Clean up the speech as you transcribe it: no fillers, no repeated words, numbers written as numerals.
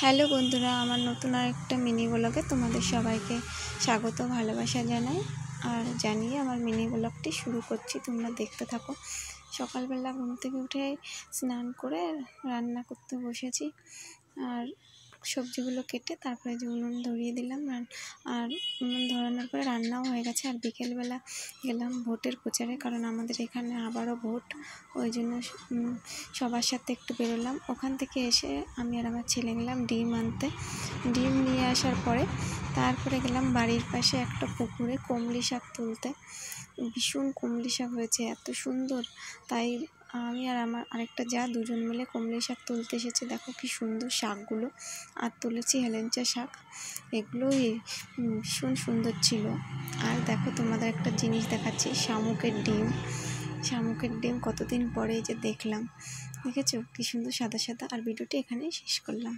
Hello বন্ধুরা, আমার নতুন আরেকটা মিনি ব্লগে তোমাদের সবাইকে স্বাগত ভালোবাসা জানাই। আর জানিয়ে আমার মিনি ব্লগটি শুরু করছি, তোমরা দেখতে থাকো। সকালবেলা ঘুম থেকে উঠে স্নান করে রান্না করতে বসেছি। আর সবজিগুলো কেটে তারপরে যে উনুন ধরিয়ে দিলাম, আর উনুন ধরানোর পরে রান্নাও হয়ে গেছে। আর বিকেলবেলা গেলাম ভোটের প্রচারে, কারণ আমাদের এখানে আবারও ভোট, ওই জন্য সবার সাথে একটু বেরোলাম। ওখান থেকে এসে আমি আর আমার ছেলে গেলাম ডিম আনতে। ডিম নিয়ে আসার পরে তারপরে গেলাম বাড়ির পাশে একটা পুকুরে কমলি শাক তুলতে। ভীষণ কমলি শাক হয়েছে, এত সুন্দর। তাই আমি আর আমার আরেকটা যা দুজন মিলে কমলি শাক তুলতে এসেছে। দেখো কি সুন্দর শাকগুলো। আর তুলেছি হেলেঞ্চা শাক, এগুলোই ভীষণ সুন্দর ছিল। আর দেখো তোমাদের একটা জিনিস দেখাচ্ছি, শামুকের ডিম। শামুকের ডিম কতদিন পরে যে দেখলাম, দেখেছো কি সুন্দর সাদা সাদা। আর ভিডিওটি এখানেই শেষ করলাম।